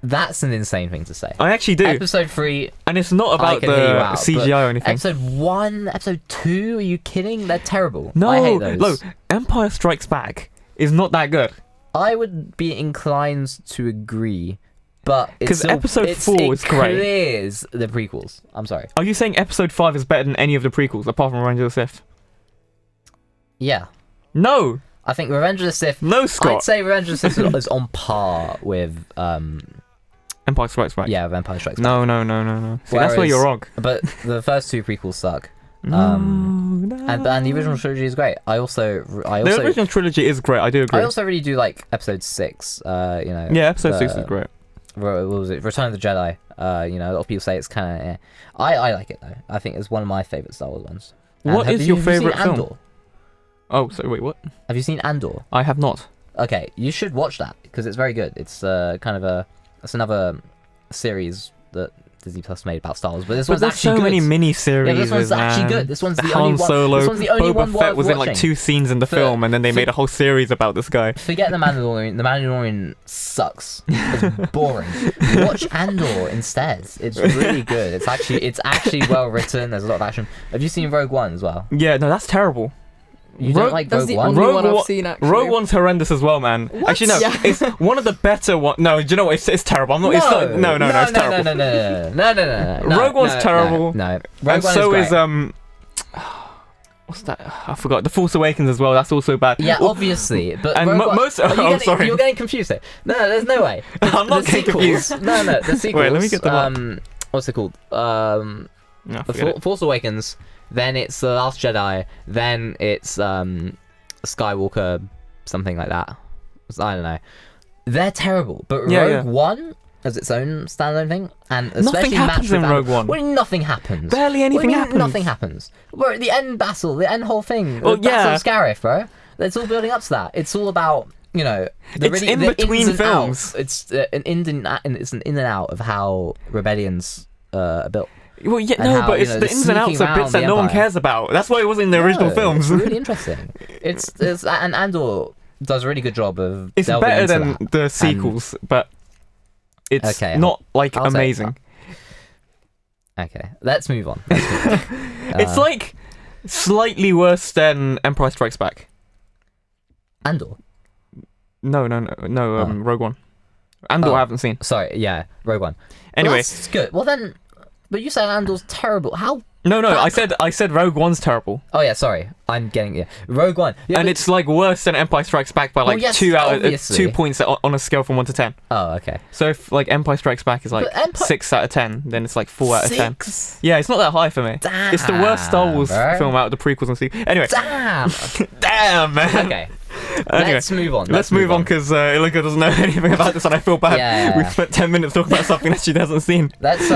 That's an insane thing to say. I actually do. Episode 3, and it's not about the CGI or anything. Episode 1, Episode 2, are you kidding? They're terrible. No, I hate those. Look, Empire Strikes Back is not that good. I would be inclined to agree, but because Episode 4 is great. It clears the prequels. I'm sorry. Are you saying Episode 5 is better than any of the prequels apart from Revenge of the Sith? Yeah. No. I think Revenge of the Sith. No, Scott. I'd say Revenge of the Sith is on par with Empire Strikes Back. Yeah, Empire Strikes Back. No. See, that's where you're wrong. But the first two prequels suck. No. And the original trilogy is great. The original trilogy is great. I do agree. I also really do like Episode 6. Yeah, Episode 6 is great. What was it? Return of the Jedi. A lot of people say it's kind of. I like it though. I think it's one of my favorite Star Wars ones. What is your favorite film? Andor? Oh, so wait, what? Have you seen Andor? I have not. Okay, you should watch that because it's very good. It's it's another series that Disney Plus made about Star Wars, but this one's there's actually so good. many mini-series. Yeah, this one's actually good. This one's the Han only one. Solo, This one's the only Boba one Fett worth was in like watching. 2 scenes in the film, and then they made a whole series about this guy. Forget the Mandalorian. The Mandalorian sucks. It's boring. Watch Andor instead. It's really good. It's actually well written. There's a lot of action. Have you seen Rogue One as well? Yeah, no, that's terrible. You don't like That's Rogue the One? only one I've seen, actually. Rogue One's horrendous as well, man. What? Actually, no, Yeah. it's one of the better ones. No, do you know what? It's terrible. I'm not. It's not. No, it's terrible. No. Rogue One's terrible. No. And so is what's that? I forgot. The Force Awakens as well. That's also bad. Yeah, obviously. But and Rogue One, most. Sorry. You're getting confused there. No, there's no way. I'm not getting confused. No, the sequels. Wait, let me get them up. What's it called? No, The Force Awakens. Then it's The Last Jedi. Then it's Skywalker, something like that. I don't know. They're terrible, but Rogue One has its own standalone thing, and especially Nothing happens in Rogue One. Well, nothing happens. Barely anything happens. Nothing happens. We're at the end battle, the end whole thing. Well, the Battle yeah. of Scarif, bro. It's all building up to that. It's all about It's in between ins and films. outs. It's an in and out of how rebellions are built. Well, yeah, And no, how, but it's the the ins and outs sneaking of bits around that the no one Empire. cares about. That's why it wasn't in the original films. It's really interesting. It's and Andor does a really good job of. It's delving better into than that. the sequels, but it's Okay, not like I'll say- amazing. Okay, let's move on. It's like slightly worse than Empire Strikes Back. Andor. No, Rogue One. Andor I haven't seen. Sorry, yeah, Rogue One. Anyway, Well, that's good. Well then, but you said Andor's terrible. How No, I said Rogue One's terrible. Oh yeah, sorry. I'm getting Rogue One. Yeah, And but- it's like worse than Empire Strikes Back by like yes, 2 obviously. points on a scale from 1 to 10. Oh, okay. So if like Empire Strikes Back is like But Empire- 6 out of 10, then it's like 4 out of 10. 6? Yeah, it's not that high for me. Damn, It's the worst Star Wars bro. film out of the prequels and sequels. Anyway, Damn. damn man. Okay. Anyway, Let's move on. Let's move on because Ilinca doesn't know anything about this, and I feel bad. Yeah. We've spent 10 minutes talking about something that she hasn't seen. Let's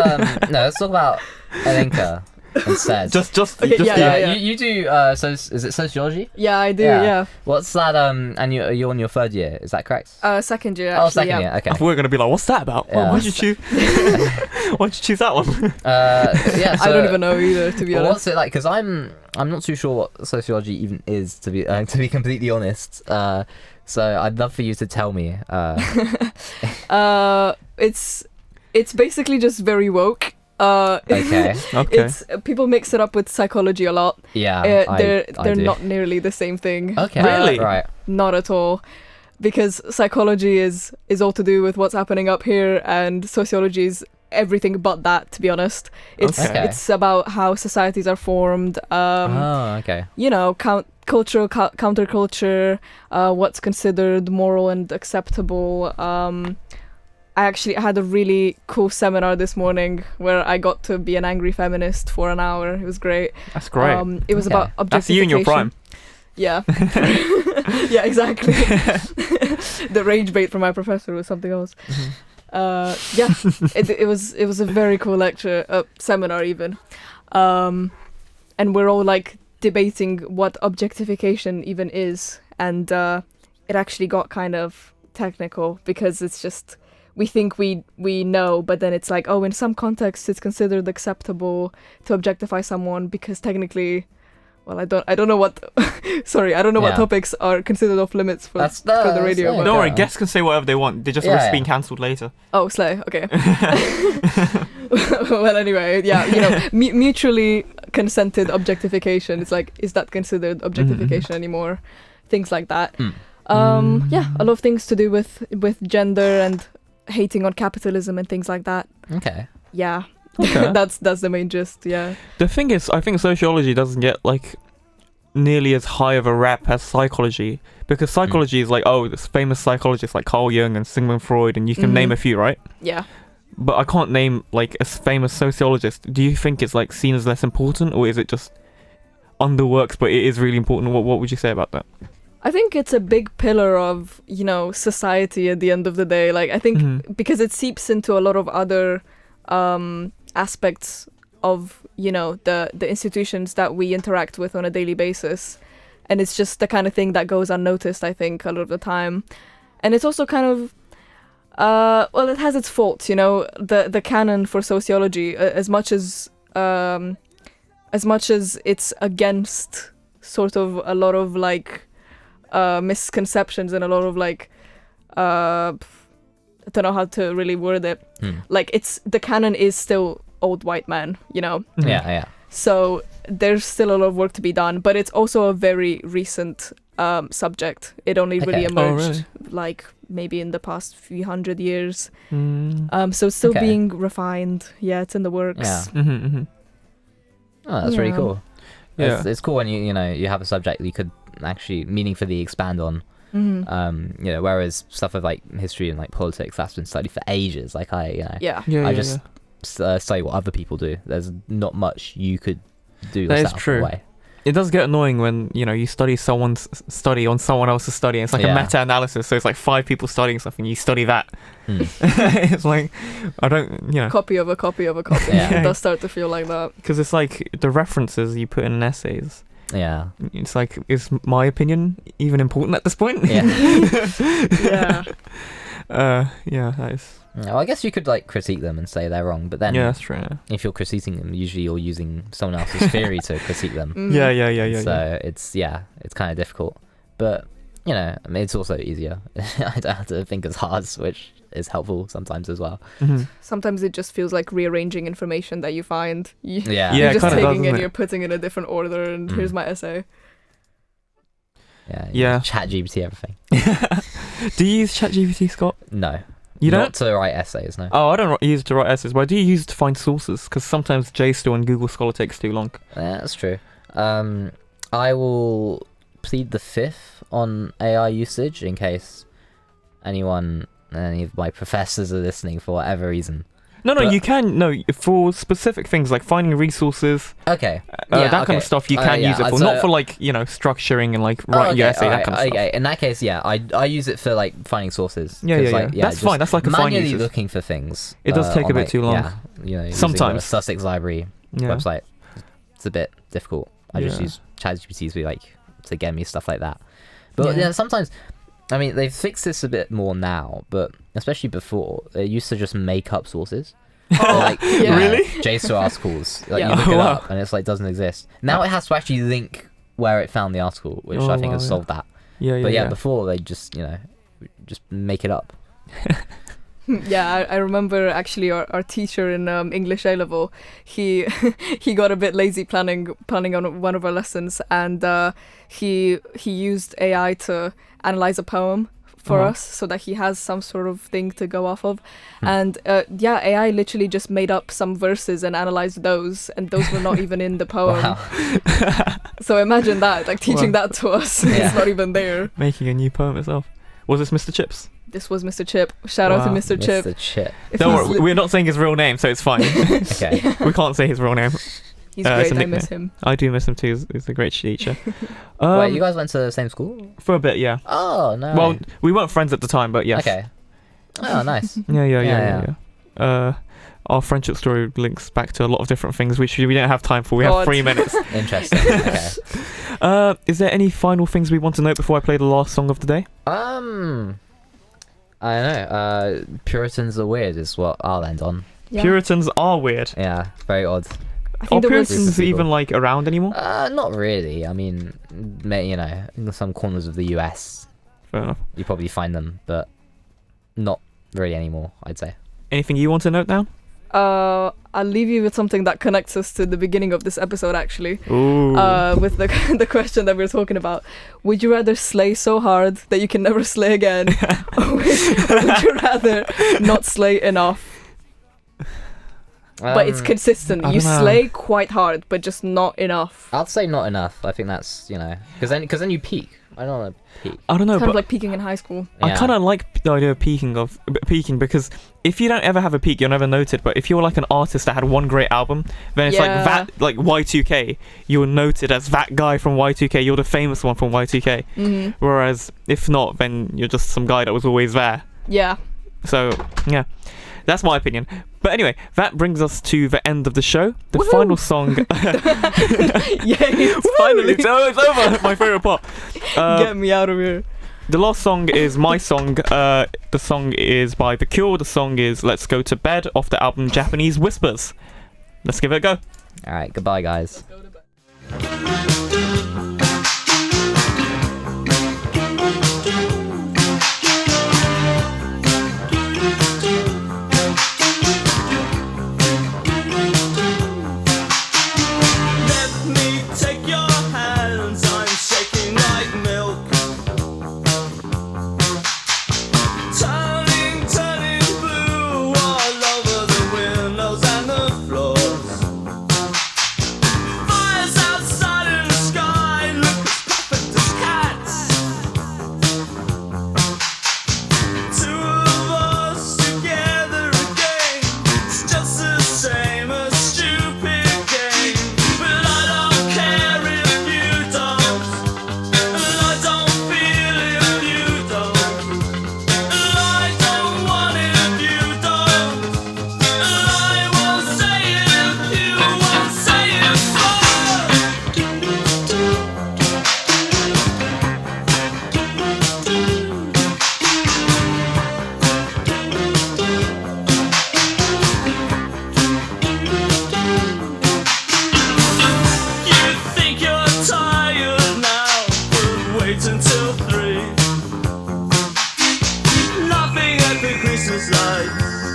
let's talk about Ilinca instead. Just Okay, yeah. You do so is it sociology? Yeah, I do. Yeah. What's that? And you're on your 3rd year. Is that correct? Second year. Actually, Oh, second yeah. year. Okay. I thought we were gonna be like, what's that about? Yeah. Why'd you choose? Why'd you choose that one? Yeah. So, I don't even know either, to be well, honest. what's it like? Because I'm not too sure what sociology even is, to be completely honest. So I'd love for you to tell me. It's basically just very woke. Okay. Okay. It's people mix it up with psychology a lot. Yeah. They're do. not nearly the same thing. Okay. Really? Right. Not at all, because psychology is all to do with what's happening up here, and sociology is everything but that. To be honest, it's Okay. it's about how societies are formed. Okay. You know, counterculture, what's considered moral and acceptable. I actually had a really cool seminar this morning where I got to be an angry feminist for an hour. It was great. That's great. It was Okay. about That's objectification. you in your prime. Yeah. Yeah, exactly. The rage bait from my professor was something else. Yeah, it was a very cool lecture, seminar even. And we're all like debating what objectification even is, and it actually got kind of technical because it's just we think we know, but then it's like, oh, in some contexts it's considered acceptable to objectify someone because technically, well, I don't know what sorry, I don't know what Yeah. topics are considered off limits for That's the radio. yeah. But, Don't worry, Okay. guests can say whatever they want. They just Yeah, risk yeah. being cancelled later. oh, slay. Okay. Well, anyway, yeah, you know, mutually consented objectification. It's like, is that considered objectification anymore? Things like that. Yeah, a lot of things to do with gender and hating on capitalism and things like that. Okay. Yeah. Okay. that's the main gist. Yeah. The thing is, I think sociology doesn't get like nearly as high of a rap as psychology, because psychology is like, oh, this famous psychologists like Carl Jung and Sigmund Freud, and you can name a few, right? Yeah. But I can't name like a famous sociologist. Do you think it's like seen as less important, or is it just underworks but it is really important? What would you say about that? I think it's a big pillar of, you know, society at the end of the day. Like, I think because it seeps into a lot of other aspects of, you know, the institutions that we interact with on a daily basis. And it's just the kind of thing that goes unnoticed, I think, a lot of the time. And it's also kind of, well, it has its faults, you know, the canon for sociology, as much as it's against sort of a lot of like misconceptions and a lot of like I don't know how to really word it. Like, it's the canon is still old white men, you know. Yeah. So there's still a lot of work to be done, but it's also a very recent subject. It only really Okay. emerged really? like maybe in the past few hundred years. So it's still Okay. being refined. Yeah, it's in the works. Yeah. Oh, that's really Yeah. cool. Yeah. It's cool when you know you have a subject that you could actually meaningfully expand on. You know, whereas stuff of like history and like politics that's been studied for ages. Like Yeah. Yeah, I yeah, just study what other people do. There's not much you could do. That is yourself in a true. way. It does get annoying when, you know, you study someone's study on someone else's study, and it's like a Yeah. meta-analysis, so it's like 5 people studying something, you study that. It's like, I don't, you know, Copy of a copy of a copy. Yeah. It does start to feel like that. because it's like the references you put in essays. Yeah. It's like, is my opinion even important at this point? Yeah. Yeah. Yeah, that is. Well, I guess you could like critique them and say they're wrong, but then Yeah, that's true. Yeah, if you're critiquing them, usually you're using someone else's theory to critique them. yeah, yeah. So it's kind of difficult, but you know, I mean, it's also easier. I don't have to think as hard, which is helpful sometimes as well. Sometimes it just feels like rearranging information that you find. Yeah. Yeah, You're it just kinda does, taking it doesn't and it? you're putting it in a different order, and here's my essay. Yeah. Yeah. Chat GPT everything. Do you use ChatGPT, Scott? No. You Not don't? to write essays, no. Oh, I don't use it to write essays, but I do use it to find sources because sometimes JSTOR and Google Scholar takes too long. Yeah, that's true. I will plead the fifth on AI usage in case any of my professors are listening for whatever reason. No, But- you can. No, for specific things like finding resources, Okay. that kind of stuff, you can use it for. Not for like structuring and like writing your essay, that kind of stuff. Okay, in that case, yeah, I use it for like finding sources. Yeah, 'cause, yeah, like, yeah. That's just fine. That's like a fine manually usage. looking for things. It does take a on, bit like, too long. Yeah, using Sometimes. the Sussex Library Yeah. website. It's a bit difficult. I just Yeah. use ChatGPT to get me stuff like that. But yeah, sometimes. I mean, they've fixed this a bit more now, but especially before, they used to just make up sources. Like, yeah. Really? JSTOR articles. Like, Yeah. you look it Wow. up and it's like doesn't exist. Now it has to actually link where it found the article, which Oh, I think wow, has yeah. solved that. Yeah, But yeah, before they just just make it up. Yeah, I remember actually our teacher in English A level. He he got a bit lazy planning on one of our lessons, and he used AI to analyze a poem for Uh-huh. us, so that he has some sort of thing to go off of. And AI literally just made up some verses and analyzed those, and those were not even in the poem. Wow. So imagine that, like teaching that to us, Yeah. it's not even there. Making a new poem itself. Was this Mr. Chips? This was Mr. Chip. Shout out to Wow. Mr. Chip. Mr. Chip. If Don't he's worry, we're not saying his real name, so it's fine. Okay. We can't say his real name. He's it's great. a I miss him. I do miss him too. He's a great teacher. Wait, you guys went to the same school? For a bit, yeah. Oh no. Well, we weren't friends at the time, but yes. Okay. Oh, nice. Yeah. Our friendship story links back to a lot of different things, which we don't have time for. We have God. 3 minutes. Interesting. Okay. Is there any final things we want to note before I play the last song of the day? I don't know. Puritans are weird is what I'll end on. Yeah. Puritans are weird. Yeah, very odd. I Are think there was Puritans People. even like around anymore? Not really. I mean, in some corners of the US, Fair enough. you probably find them, but not really anymore, I'd say. Anything you want to note down? I'll leave you with something that connects us to the beginning of this episode, actually. Ooh. With the question that we were talking about. Would you rather slay so hard that you can never slay again? Or would you rather not slay enough? But it's consistent. I You don't know. slay quite hard, but just not enough. I'd say not enough. I think that's because then you peak. I don't want to peak. I don't know, Kind of but like peaking in high school. I Yeah. kind of like the idea of peaking because if you don't ever have a peak, you're never noted. But if you're like an artist that had one great album, then it's Yeah. like that, like Y2K. You're noted as that guy from Y2K. You're the famous one from Y2K. Hmm. Whereas if not, then you're just some guy that was always there. Yeah. So yeah, that's my opinion. But anyway, that brings us to the end of the show. The Woohoo! final song. Yay! Finally, it's over. My favorite part. Get me out of here. The last song is my song. The song is by The Cure. The song is Let's Go to Bed off the album Japanese Whispers. Let's give it a go. All right. Goodbye, guys. Let me take your hands, I'm shaking like milk. Turning blue all over the windows and the floors. Fires outside in the sky look as perfect as cats. Two of us together again, it's just the same, a stupid game. But I don't care if you don't, and I don't feel if you don't, and I don't want it if you don't, and I won't say it if you won't say it You think you're tired now, but wait until 3. Laughing at the Christmas lights.